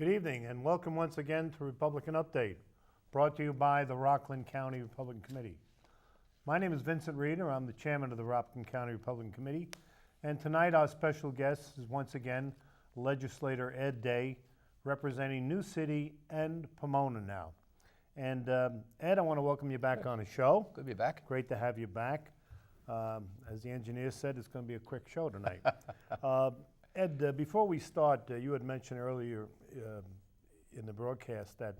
Good evening and welcome once again to Republican Update, brought to you by the Rockland County Republican Committee. My name is Vincent Reeder. I'm the chairman of the Rockland County Republican Committee, and tonight our special guest is once again Legislator Ed Day, representing New City and Pomona now. And Ed, I want to welcome you back on the show. Good to be back. Great to have you back. As the engineer said, it's going to be a quick show tonight. Ed, before we start, you had mentioned earlier in the broadcast that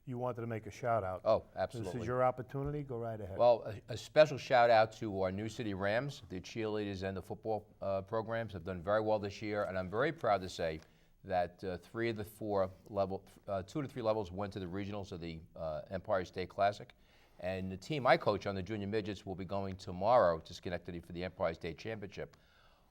you wanted to make a shout out. Oh, absolutely. This is your opportunity. Go right ahead. Well, a special shout out to our New City Rams. The cheerleaders and the football programs have done very well this year, and I'm very proud to say that 3 of the 4 level, 2 to 3 levels went to the regionals of the Empire State Classic. And the team I coach on, the Junior Midgets, will be going tomorrow to Schenectady for the Empire State Championship.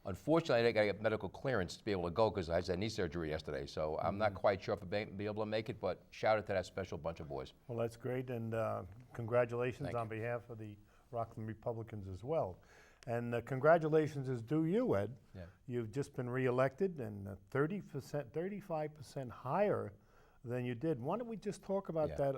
Unfortunately, I got to get medical clearance to be able to go because I had knee surgery yesterday. So I'm not quite sure if I'll be able to make it, but shout out to that special bunch of boys. Well, that's great, and congratulations on behalf of the Rockland Republicans as well. And congratulations is due you, Ed. Yeah. You've just been reelected and 35% higher than you did. Why don't we just talk about that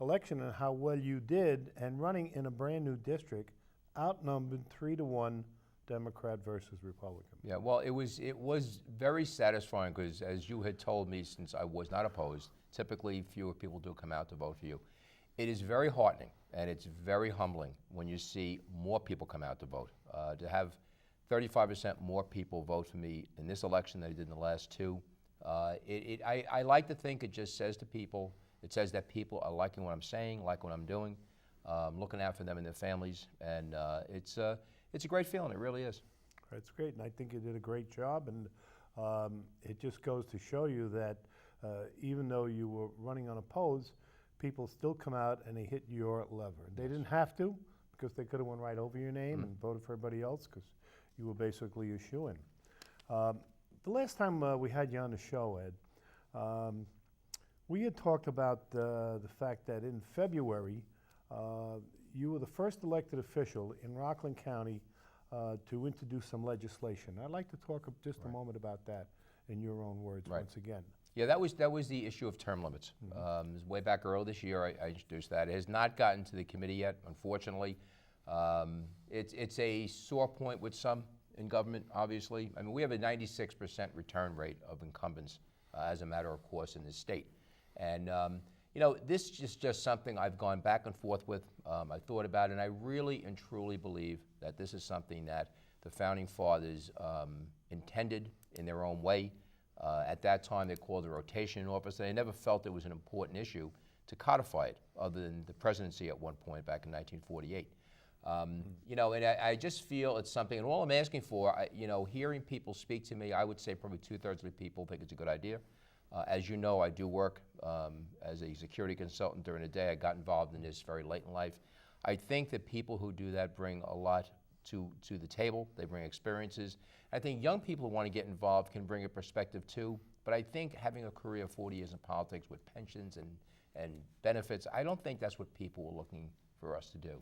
election and how well you did, and running in a brand new district, outnumbered 3-1 Democrat versus Republican. Yeah, well, it was very satisfying because, as you had told me, since I was not opposed, typically fewer people do come out to vote for you. It is very heartening and it's very humbling when you see more people come out to vote. To have 35% more people vote for me in this election than I did in the last 2, I like to think it just says to people, it says that people are liking what I'm saying, like what I'm doing, looking out for them and their families, and it's a great feeling. It really is. That's great, and I think you did a great job, and it just goes to show you that even though you were running unopposed, people still come out and they hit your lever. They didn't have to, because they could have went right over your name and voted for everybody else, because you were basically a shoo-in. The last time we had you on the show, Ed, we had talked about the fact that in February, you were the first elected official in Rockland County to introduce some legislation. I'd like to talk just a moment about that in your own words once again. Yeah, that was the issue of term limits. It was way back early this year I introduced that. It has not gotten to the committee yet, unfortunately. It's a sore point with some in government, obviously. I mean, we have a 96% return rate of incumbents as a matter of course in this state. And you know, this is just something I've gone back and forth with. I thought about it, and I really and truly believe that this is something that the Founding Fathers intended in their own way. At that time, they called it a rotation in office, and they never felt it was an important issue to codify it, other than the presidency at one point back in 1948. You know, and I just feel it's something, and all I'm asking for, you know, hearing people speak to me, I would say probably 2/3 of the people think it's a good idea. As you know, I do work as a security consultant during the day. I got involved in this very late in life. I think that people who do that bring a lot to the table. They bring experiences. I think young people who want to get involved can bring a perspective too, but I think having a career of 40 years in politics with pensions and benefits, I don't think that's what people were looking for us to do.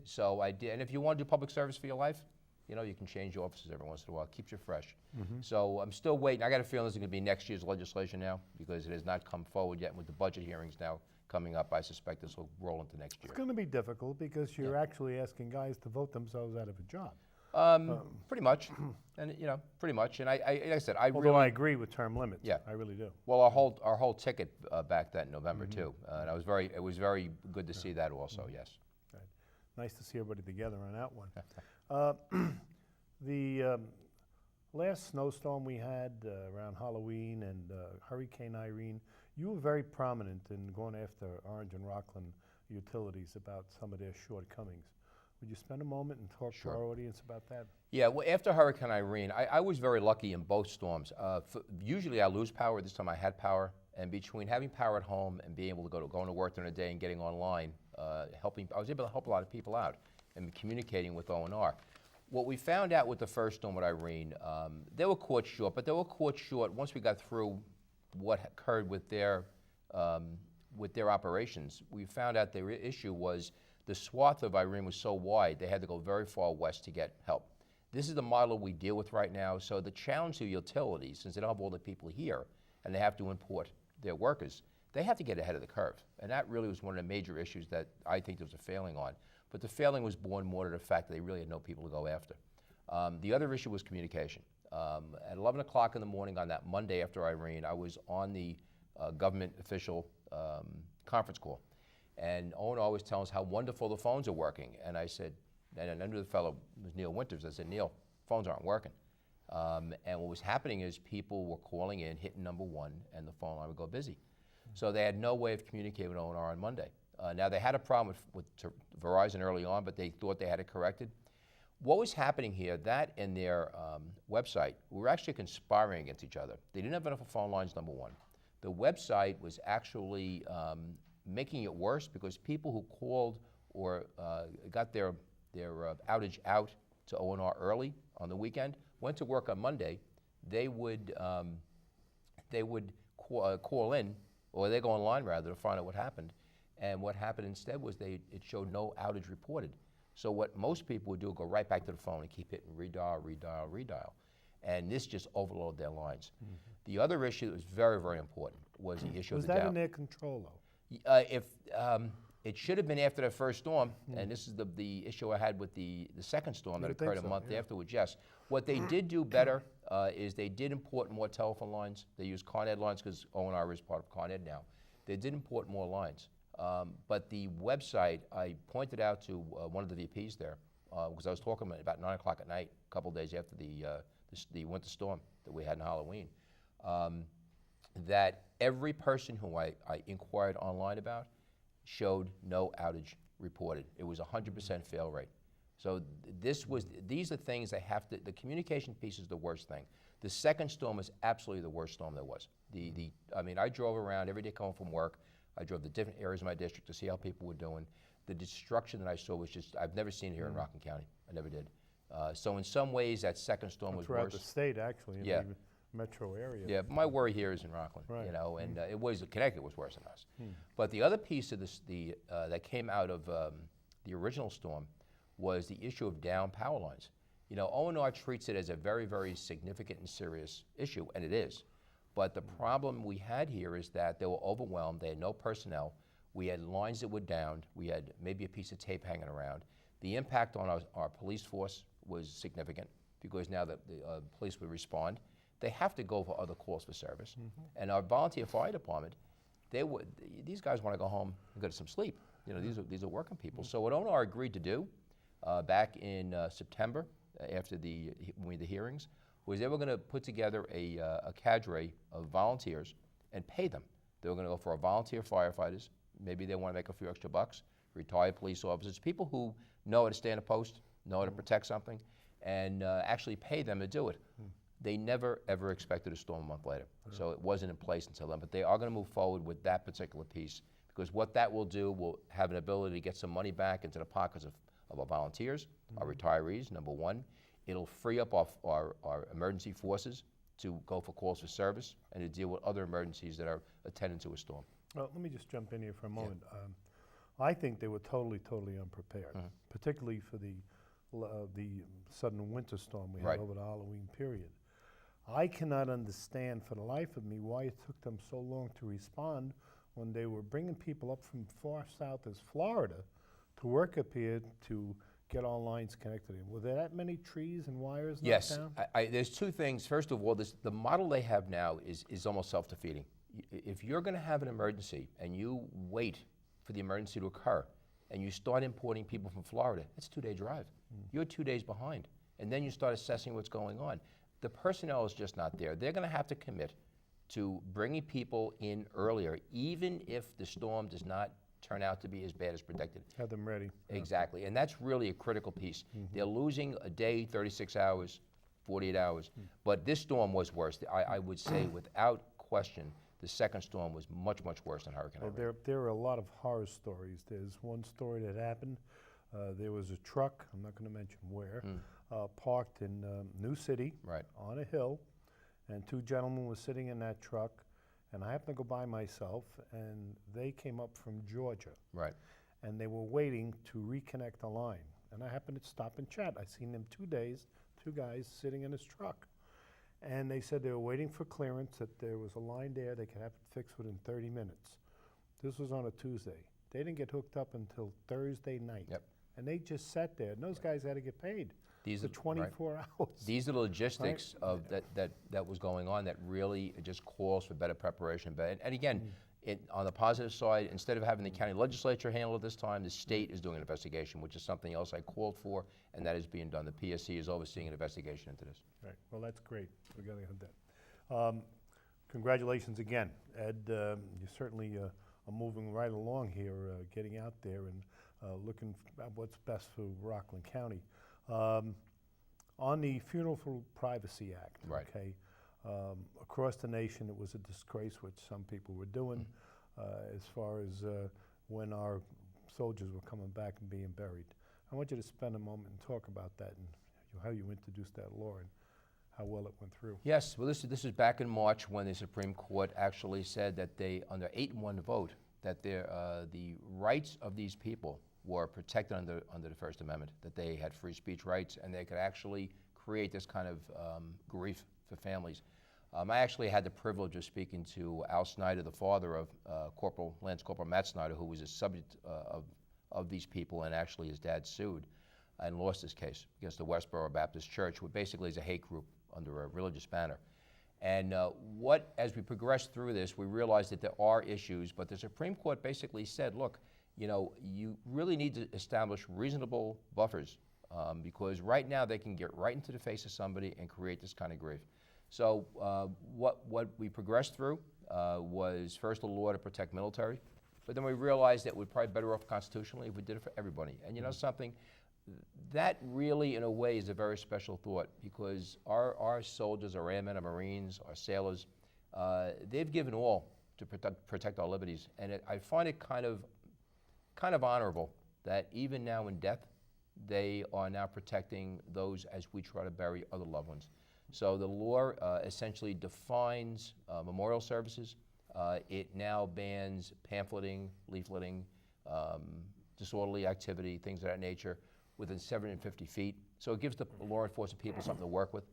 So I did, and if you want to do public service for your life, you know, you can change your offices every once in a while. It keeps you fresh. So I'm still waiting. I got a feeling this is going to be next year's legislation now, because it has not come forward yet. With the budget hearings now coming up, I suspect this will roll into next year. It's going to be difficult because you're actually asking guys to vote themselves out of a job. Pretty much, and you know, pretty much. And like I said, Although I agree with term limits. Yeah, I really do. Well, our whole ticket back that November too, and it was very good to see that also. Yes. Right. Nice to see everybody together on that one. The last snowstorm we had around Halloween and Hurricane Irene, you were very prominent in going after Orange and Rockland utilities about some of their shortcomings. Would you spend a moment and talk to our audience about that? Yeah, well, after Hurricane Irene, I was very lucky in both storms. Usually I lose power. This time I had power. And between having power at home and being able to go to work during the day and getting online, I was able to help a lot of people out and communicating with O&R. What we found out with the first storm with Irene, they were caught short, but they were caught short once we got through what occurred with their operations. We found out their issue was the swath of Irene was so wide, they had to go very far west to get help. This is the model we deal with right now, so the challenge to utilities, since they don't have all the people here, and they have to import their workers, they have to get ahead of the curve. And that really was one of the major issues that I think there was a failing on. But the failing was born more to the fact that they really had no people to go after. The other issue was communication. At 11 o'clock in the morning on that Monday after Irene, I was on the government official conference call. And Owen always tells us how wonderful the phones are working. And I said, and I knew the fellow was Neil Winters. I said, Neil, phones aren't working. And what was happening is people were calling in, hitting number 1, and the phone line would go busy. So they had no way of communicating with O&R on Monday. Now, they had a problem with Verizon early on, but they thought they had it corrected. What was happening here, that and their website, we were actually conspiring against each other. They didn't have enough phone lines, number 1. The website was actually making it worse because people who called or got their outage out to O&R early on the weekend, went to work on Monday, they would call in, or they go online rather, to find out what happened. And what happened instead was it showed no outage reported. So what most people would do is go right back to the phone and keep hitting redial, redial, redial. And this just overloaded their lines. Mm-hmm. The other issue that was very, very important was the issue of the Was that in their control, though? It should have been after the first storm, and this is the issue I had with the second storm that occurred a month afterwards, yes. What they did do better is they did import more telephone lines. They used Con Ed lines because O&R is part of Con Ed now. They did import more lines. But the website, I pointed out to one of the VPs there, because I was talking about 9 o'clock at night, a couple days after the winter storm that we had in Halloween, that every person who I inquired online about showed no outage reported. It was 100% fail rate. So these are things they have to, the communication piece is the worst thing. The second storm is absolutely the worst storm there was. I mean, I drove around every day coming from work. I drove to different areas of my district to see how people were doing. The destruction that I saw was just, I've never seen it here in Rockland County. I never did. So in some ways, that second storm was throughout worse. the state, actually, in the metro area. Yeah, but my worry here is in Rockland, right. You know, and Connecticut was worse than us. But the other piece of this, that came out of the original storm was the issue of down power lines. You know, O&R treats it as a very, very significant and serious issue, and it is. But the problem we had here is that they were overwhelmed. They had no personnel. We had lines that were downed. We had maybe a piece of tape hanging around. The impact on our police force was significant because now that the police would respond, they have to go for other calls for service. And our volunteer fire department, these guys want to go home and go to some sleep. You know, these are working people. So what O&R agreed to do back in September, after the hearings, was they were going to put together a cadre of volunteers and pay them. They were going to go for our volunteer firefighters. Maybe they want to make a few extra bucks. Retired police officers, people who know how to stand a post, know how to protect something, and actually pay them to do it. They never, ever expected a storm a month later. So it wasn't in place until then. But they are going to move forward with that particular piece because what that will do will have an ability to get some money back into the pockets of our volunteers, our retirees, number 1. It'll free up our emergency forces to go for calls for service and to deal with other emergencies that are attendant to a storm. Well, let me just jump in here for a moment. I think they were totally unprepared, particularly for the sudden winter storm we had over the Halloween period. I cannot understand for the life of me why it took them so long to respond when they were bringing people up from far south as Florida to work up here to get all lines connected in. Were there that many trees and wires knocked down? Yes. There's two things. First of all, the model they have now is almost self-defeating. If you're going to have an emergency and you wait for the emergency to occur and you start importing people from Florida, it's a 2-day drive. You're 2 days behind. And then you start assessing what's going on. The personnel is just not there. They're going to have to commit to bringing people in earlier, even if the storm does not turn out to be as bad as predicted. Have them ready. Exactly, and that's really a critical piece. They're losing a day, 36 hours, 48 hours, but this storm was worse. I would say without question, the second storm was much, much worse than Hurricane Irene. There are a lot of horror stories. There's one story that happened. There was a truck, I'm not going to mention where, parked in New City on a hill, and 2 gentlemen were sitting in that truck. And I happened to go by myself, and they came up from Georgia. And they were waiting to reconnect the line. And I happened to stop and chat. I seen them 2 days, 2 guys sitting in his truck. and they said they were waiting for clearance, that there was a line there, they could have it fixed within 30 minutes. This was on a Tuesday. They didn't get hooked up until Thursday night. Yep. And they just sat there, and those guys had to get paid These for are- 24 hours. These are the logistics of that was going on that really just calls for better preparation. And again, on the positive side, instead of having the county legislature handle it this time, the state is doing an investigation, which is something else I called for, and that is being done. The PSC is overseeing an investigation into this. Right, well, that's great. We gotta have that. Congratulations again, Ed. You certainly are moving right along here, getting out there and looking at what's best for Rockland County. On the Funeral for Privacy Act, Right. okay, across the nation it was a disgrace what some people were doing as far as when our soldiers were coming back and being buried. I want you to spend a moment and talk about that and how you introduced that law and how well it went through. Yes, well, this is back in March when the Supreme Court actually said that they, under 8-1 vote, that the rights of these people were protected under the First Amendment, that they had free speech rights and they could actually create this kind of grief for families. I actually had the privilege of speaking to Al Snyder, the father of Lance Corporal Matt Snyder, who was a subject of these people, and actually his dad sued and lost his case against the Westboro Baptist Church, which basically is a hate group under a religious banner. And as we progressed through this, we realized that there are issues, but the Supreme Court basically said, look, you really need to establish reasonable buffers because right now they can get right into the face of somebody and create this kind of grief. So what we progressed through was first a law to protect military, but then we realized that we're probably better off constitutionally if we did it for everybody. And you know something? That really, in a way, is a very special thought because our soldiers, our airmen, our Marines, our sailors, they've given all to protect our liberties. And I find it kind of honorable that even now in death, they are now protecting those as we try to bury other loved ones. So the law essentially defines memorial services. It now bans pamphleting, leafleting, disorderly activity, things of that nature, within 750 feet. So it gives the law enforcement people something to work with.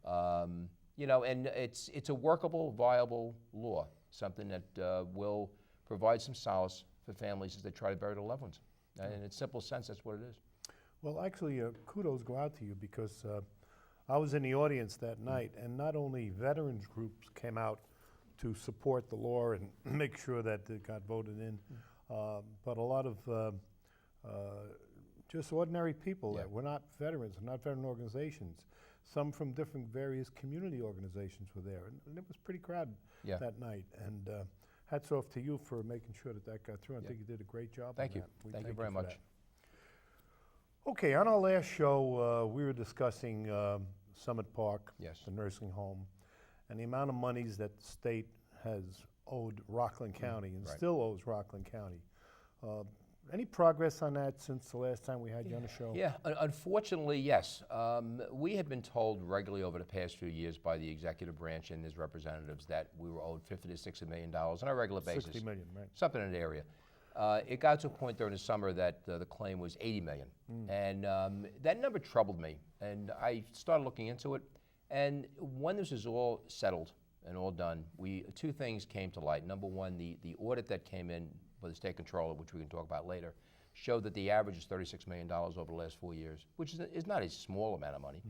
And it's a workable, viable law, something that will provide some solace for families as they try to bury their loved ones. And in its simple sense, that's what it is. Well, actually, kudos go out to you because I was in the audience that night, and not only veterans groups came out to support the law and make sure that it got voted in, but a lot of just ordinary people that were not veterans, not veteran organizations. Some from different various community organizations were there, and it was pretty crowded that night. And hats off to you for making sure that that got through. I think you did a great job. Thank you. Thank you very much. That. Okay, on our last show, we were discussing Summit Park, the nursing home, and the amount of monies that the state has owed Rockland County and still owes Rockland County. Any progress on that since the last time we had you on the show? Yeah, unfortunately, yes. We had been told regularly over the past few years by the executive branch and his representatives that we were owed $50 to $60 million on a regular basis. 60 million, right. Something in that area. It got to a point during the summer that the claim was $80 million. And that number troubled me. And I started looking into it. And when this was all settled and all done, two things came to light. Number one, the audit that came in by the state controller, which we can talk about later, showed that the average is $36 million over the last 4 years, which is not a small amount of money.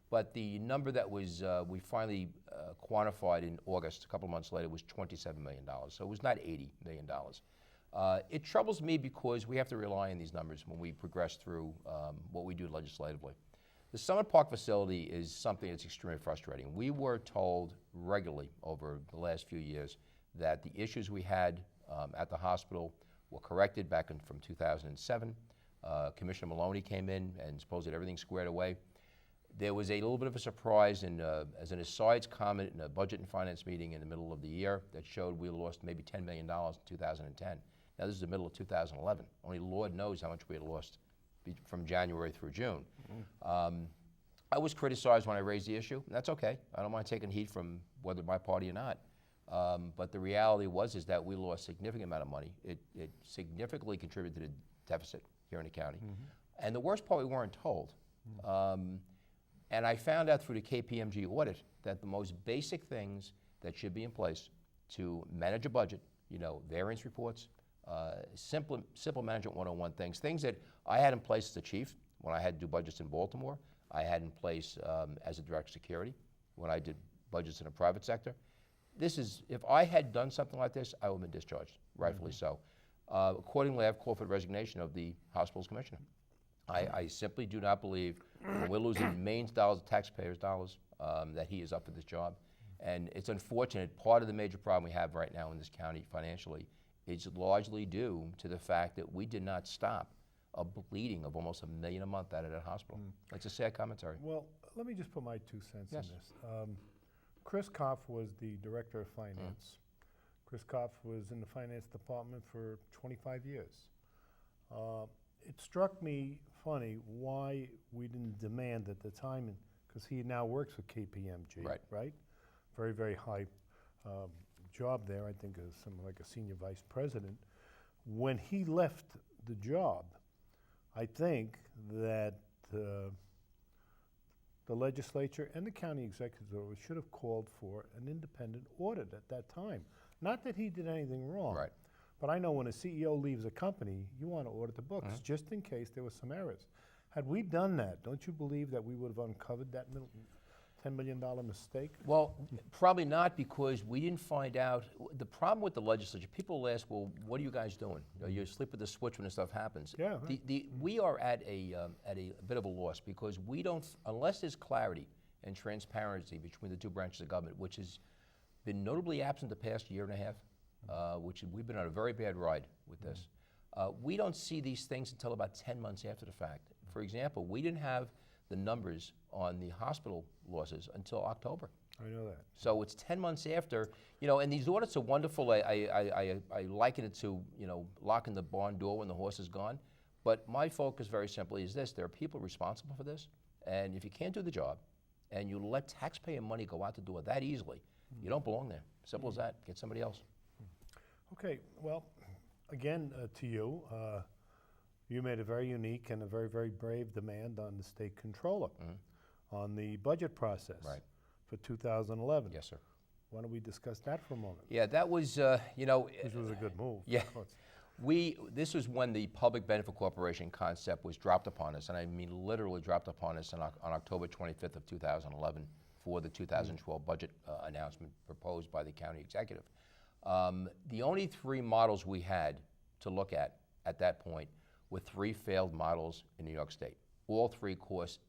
But the number that was we finally quantified in August, a couple of months later, was $27 million. So it was not $80 million. It troubles me because we have to rely on these numbers when we progress through what we do legislatively. The Summit Park facility is something that's extremely frustrating. We were told regularly over the last few years that the issues we had at the hospital were corrected back from 2007. Commissioner Maloney came in and supposedly everything squared away. There was a little bit of a surprise as an asides comment in a budget and finance meeting in the middle of the year that showed we lost maybe $10 million in 2010. Now this is the middle of 2011. Only Lord knows how much we had lost from January through June. I was criticized when I raised the issue, and that's okay. I don't mind taking heat from whether my party or not. But the reality is that we lost a significant amount of money. It significantly contributed to the deficit here in the county. And the worst part, we weren't told. And I found out through the KPMG audit that the most basic things that should be in place to manage a budget, variance reports, simple management 101 things that I had in place as a chief when I had to do budgets in Baltimore. I had in place as a director of security when I did budgets in the private sector. If I had done something like this, I would have been discharged, rightfully so. Accordingly, I've called for the resignation of the hospital's commissioner. I simply do not believe when we're losing millions of dollars of taxpayers' dollars that he is up for this job. And it's unfortunate. Part of the major problem we have right now in this county financially is largely due to the fact that we did not stop a bleeding of almost $1 million a month out of that hospital. It's a sad commentary. Well, let me just put my 2 cents Yes. in this. Chris Kopf was the director of finance. Chris Kopf was in the finance department for 25 years. It struck me funny why we didn't demand at the time, because he now works with KPMG, right? Very, very high job there, I think as something like a senior vice president. When he left the job, I think that the legislature and the county executive should have called for an independent audit at that time. Not that he did anything wrong, but I know when a CEO leaves a company, you want to audit the books just in case there were some errors. Had we done that, don't you believe that we would have uncovered that $10 million mistake? Well, probably not, because we didn't find out. The problem with the legislature, people ask, well, what are you guys doing? You asleep at the switch when this stuff happens. Yeah. We are at a bit of a loss, because we don't, unless there's clarity and transparency between the two branches of government, which has been notably absent the past year and a half, which we've been on a very bad ride with this. We don't see these things until about 10 months after the fact. For example, we didn't have the numbers on the hospital losses until October. I know that. So it's 10 months after, and these audits are wonderful. I liken it to, locking the barn door when the horse is gone. But my focus very simply is this: there are people responsible for this, and if you can't do the job, and you let taxpayer money go out the door that easily, you don't belong there. Simple as that. Get somebody else. Okay, well, again, to you, you made a very unique and a very, very brave demand on the state controller on the budget process for 2011. Yes, sir. Why don't we discuss that for a moment? Yeah, that was, Which was a good move. Yeah. Of course. This was when the Public Benefit Corporation concept was dropped upon us, and I mean literally dropped upon us on October 25th of 2011 for the 2012 budget announcement proposed by the county executive. The only 3 models we had to look at that point were 3 failed models in New York State. All 3 cost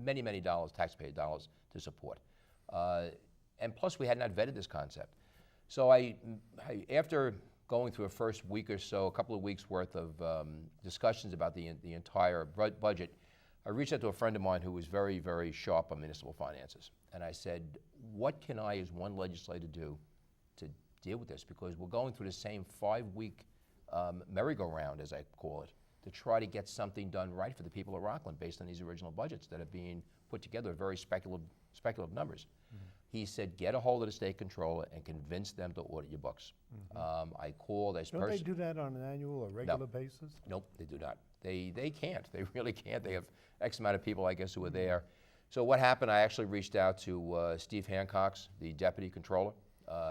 many dollars, taxpayer dollars, to support. And plus, we had not vetted this concept. So after going through a first week or so, a couple of weeks worth of discussions about the entire budget, I reached out to a friend of mine who was very, very sharp on municipal finances. And I said, what can I, as one legislator, do to deal with this? Because we're going through the same 5-week merry-go-round, as I call it, to try to get something done right for the people of Rockland based on these original budgets that are being put together with very speculative numbers. He said, get a hold of the state controller and convince them to audit your books. I called as Don't they do that on an annual or regular basis? Nope, they do not. They can't. They really can't. They have X amount of people, I guess, who are there. So what happened, I actually reached out to Steve Hancox, the deputy controller,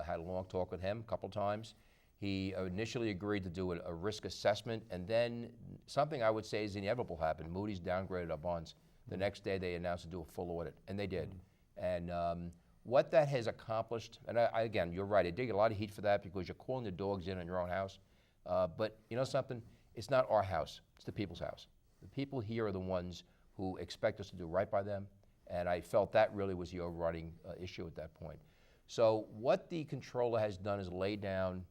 had a long talk with him a couple times. He initially agreed to do a risk assessment, and then something I would say is inevitable happened. Moody's downgraded our bonds. The next day they announced to do a full audit, and they did. And what that has accomplished, and again, you're right, I did get a lot of heat for that because you're calling the dogs in on your own house. But you know something? It's not our house, it's the people's house. The people here are the ones who expect us to do right by them, and I felt that really was the overriding issue at that point. So what the controller has done is lay down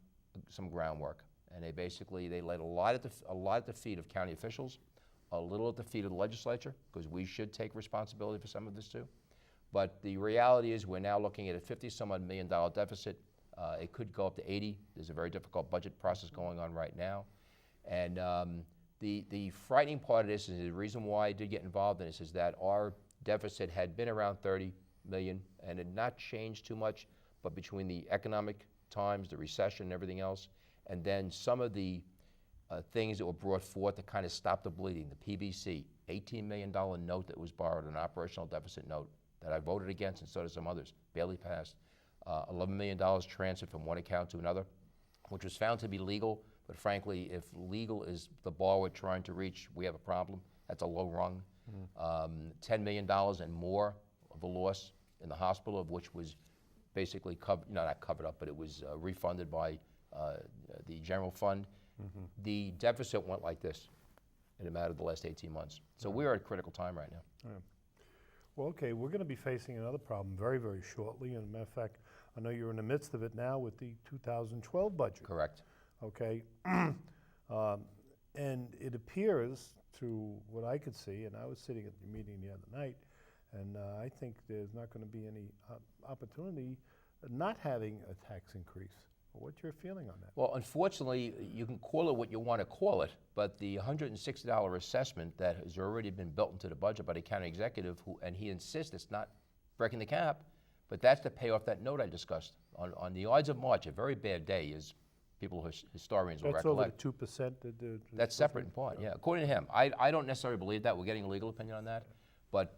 some groundwork, and they laid a lot at the feet of county officials, a little at the feet of the legislature, because we should take responsibility for some of this too. But the reality is we're now looking at a $50-some-odd million deficit. It could go up to 80. There's a very difficult budget process going on right now. And the frightening part of this is the reason why I did get involved in this is that our deficit had been around 30 million and had not changed too much, but between the economic times, the recession and everything else, and then some of the things that were brought forth to kind of stop the bleeding. The PBC, $18 million note that was borrowed, an operational deficit note that I voted against, and so did some others, barely passed. $11 million transferred from one account to another, which was found to be legal, but frankly, if legal is the bar we're trying to reach, we have a problem. That's a low rung. $10 million and more of the loss in the hospital, of which was basically not covered up, but it was refunded by the general fund. The deficit went like this in a matter of the last 18 months. So we're at a critical time right now. Well, okay, we're going to be facing another problem very, very shortly. And as a matter of fact, I know you're in the midst of it now with the 2012 budget. Correct. Okay. And it appears, to what I could see, and I was sitting at the meeting the other night, and I think there's not going to be any opportunity not having a tax increase. What's your feeling on that? Well, unfortunately, you can call it what you want to call it, but the $160 assessment that has already been built into the budget by the county executive, and he insists it's not breaking the cap, but that's to pay off that note I discussed. On the Ides of March, a very bad day, as people, historians will recollect. That's over the 2%? That's separate and part, yeah. According to him. I don't necessarily believe that. We're getting a legal opinion on that. But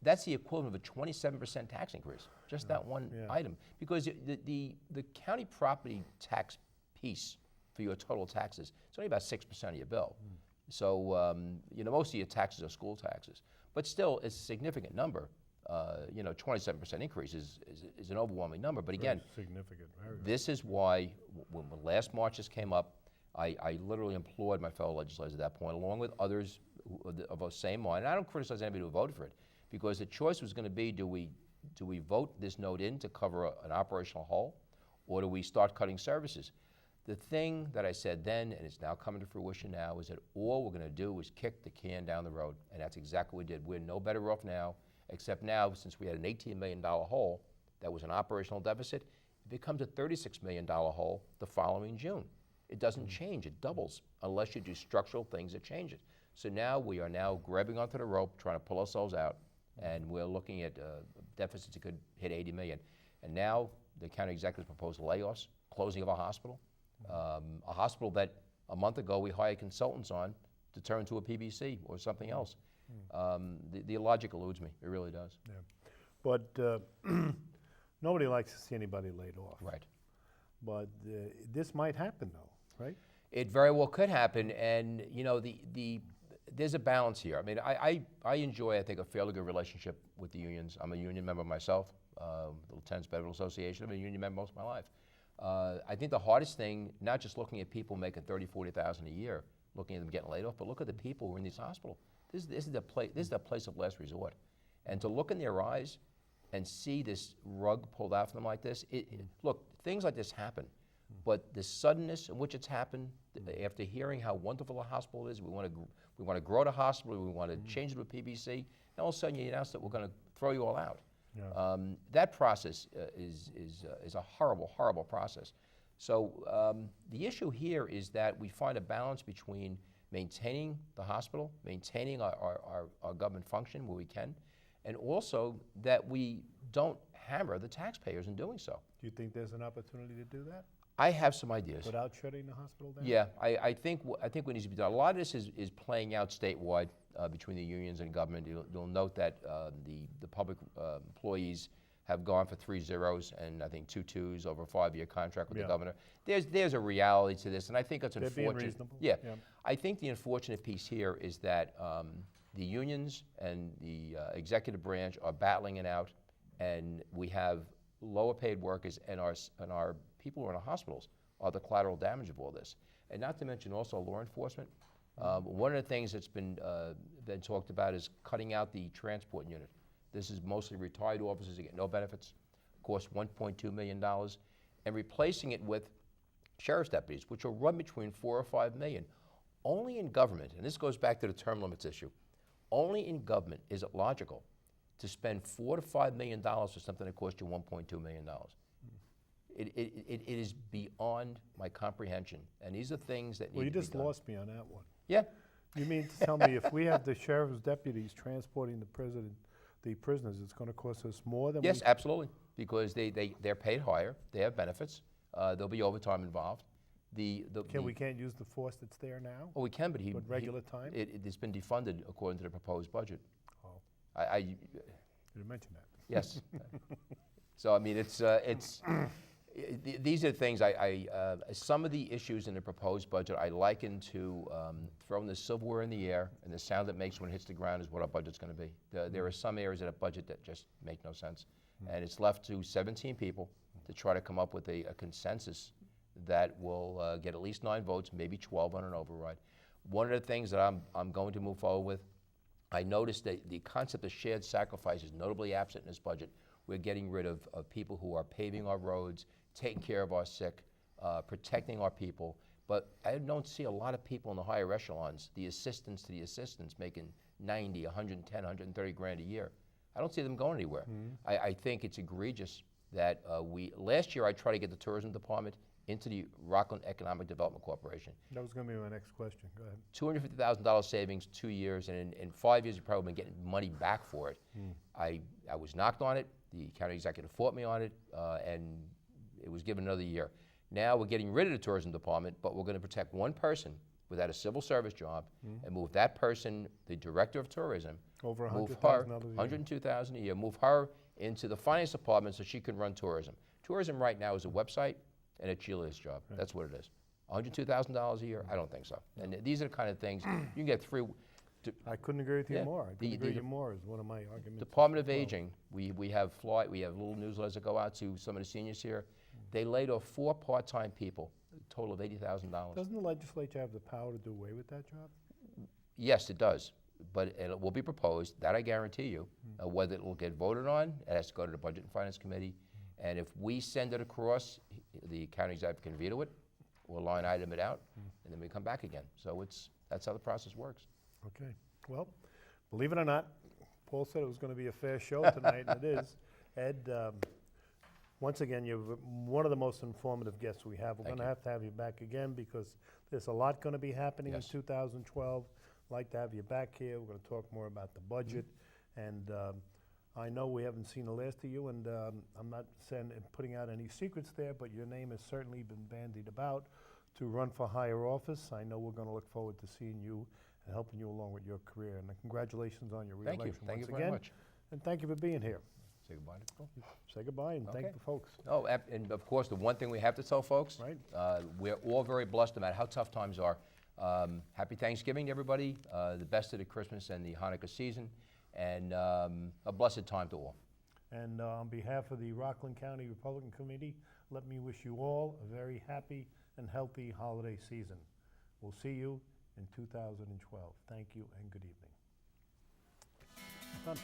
that's the equivalent of a 27% tax increase, just that one item. Because the county property tax piece for your total taxes, it's only about 6% of your bill. So, most of your taxes are school taxes. But still, it's a significant number. 27% increase is an overwhelming number. But again, very significant. This is why, when last March this came up, I literally implored my fellow legislators at that point, along with others of the same mind. And I don't criticize anybody who voted for it, because the choice was going to be, do we vote this note in to cover an operational hole, or do we start cutting services? The thing that I said then, and it's now coming to fruition now, is that all we're going to do is kick the can down the road. And that's exactly what we did. We're no better off now, except now, since we had an $18 million hole that was an operational deficit, it becomes a $36 million hole the following June. It doesn't change, it doubles, unless you do structural things that change it. So now we are now grabbing onto the rope, trying to pull ourselves out, and we're looking at deficits that could hit 80 million. And now the county executives proposed layoffs, closing of a hospital that a month ago we hired consultants on to turn to a PBC or something else. The logic eludes me, it really does. Yeah. But nobody likes to see anybody laid off. Right. But this might happen though, right? It very well could happen, and there's a balance here. I mean, I enjoy, I think, a fairly good relationship with the unions. I'm a union member myself, the Lieutenants Federal Association. I'm a union member most of my life. I think the hardest thing, not just looking at people making $30,000, $40,000 a year, looking at them getting laid off, but look at the people who are in these hospitals. This is the place of last resort. And to look in their eyes and see this rug pulled out from them like this, look, things like this happen. But the suddenness in which it's happened, after hearing how wonderful a hospital is, we want to grow the hospital, we want to change it to a PBC, and all of a sudden you announce that we're going to throw you all out. Yeah. That process is a horrible, horrible process. So the issue here is that we find a balance between maintaining the hospital, maintaining our government function where we can, and also that we don't hammer the taxpayers in doing so. Do you think there's an opportunity to do that? I have some ideas. Without shutting the hospital down? Yeah, I think what needs to be done. A lot of this is playing out statewide between the unions and government. You'll note that the public employees have gone for 3 zeros and I think 2 twos over a 5-year contract with the governor. There's a reality to this, and I think it's unfortunate. Being reasonable. Yeah. I think the unfortunate piece here is that the unions and the executive branch are battling it out, and we have lower paid workers, and our people who are in the hospitals are the collateral damage of all this. And not to mention also law enforcement. One of the things that's been talked about is cutting out the transport unit. This is mostly retired officers that get no benefits, cost $1.2 million, and replacing it with sheriff's deputies, which will run between $4 or $5 million. Only in government, and this goes back to the term limits issue, only in government is it logical to spend $4 to $5 million for something that cost you $1.2 million. It is beyond my comprehension, and these are things that need to be done. Well, you just lost me on that one. Yeah. You mean to tell me if we have the sheriff's deputies transporting the prisoners, it's going to cost us more than? Yes, absolutely, because they're paid higher, they have benefits, there'll be overtime involved. We can't use the force that's there now? Oh, we can, but With regular time? it's been defunded according to the proposed budget. Oh, You you didn't mention that. yes. So I mean, these are the things some of the issues in the proposed budget I liken to throwing the silverware in the air, and the sound it makes when it hits the ground is what our budget's going to be. There are some areas of that budget that just make no sense, and it's left to 17 people to try to come up with a consensus that will get at least 9 votes, maybe 12 on an override. One of the things that I'm going to move forward with, I noticed that the concept of shared sacrifice is notably absent in this budget. We're getting rid of people who are paving our roads, taking care of our sick, protecting our people. But I don't see a lot of people in the higher echelons, the assistants to the assistants, making 90, 110, 130 grand a year. I don't see them going anywhere. I think it's egregious that last year I tried to get the tourism department into the Rockland Economic Development Corporation. That was going to be my next question. Go ahead. $250,000 savings, 2 years, and in 5 years you've probably been getting money back for it. I was knocked on it. The county executive fought me on it, and it was given another year. Now we're getting rid of the tourism department, but we're going to protect one person without a civil service job and move that person, the director of tourism, Over move $100,000 her, a year. $102,000 a year, move her into the finance department so she can run tourism. Tourism right now is a website and a cheerleader's job. Right. That's what it is. $102,000 a year? I don't think so. And these are the kind of things you can get 3. I couldn't agree with you Yeah. more. I couldn't agree with you more is one of my arguments. Department of as well. Aging, we have little newsletters that go out to some of the seniors here. They laid off 4 part-time people, a total of $80,000. Doesn't the legislature have the power to do away with that job? Yes, it does, but it will be proposed, that I guarantee you. Whether it will get voted on, it has to go to the Budget and Finance Committee, and if we send it across, the county executive can veto it, we'll line item it out, and then we come back again. So that's how the process works. Okay. Well, believe it or not, Paul said it was going to be a fair show tonight, and it is. Ed, once again, you're one of the most informative guests we have. We're going to have you back again because there's a lot going to be happening Yes. in 2012. I'd like to have you back here. We're going to talk more about the budget. And I know we haven't seen the last of you, and I'm not putting out any secrets there, but your name has certainly been bandied about to run for higher office. I know we're going to look forward to seeing you and helping you along with your career. And congratulations on your Thank reelection you. Thank once you again. very much. And thank you for being here. Say goodbye to people. Say goodbye and thank Okay. the folks. Oh, and of course, the one thing we have to tell folks, Right. We're all very blessed no matter how tough times are. Happy Thanksgiving to everybody, the best of the Christmas and the Hanukkah season, and a blessed time to all. And on behalf of the Rockland County Republican Committee, let me wish you all a very happy and healthy holiday season. We'll see you in 2012. Thank you and good evening. Done.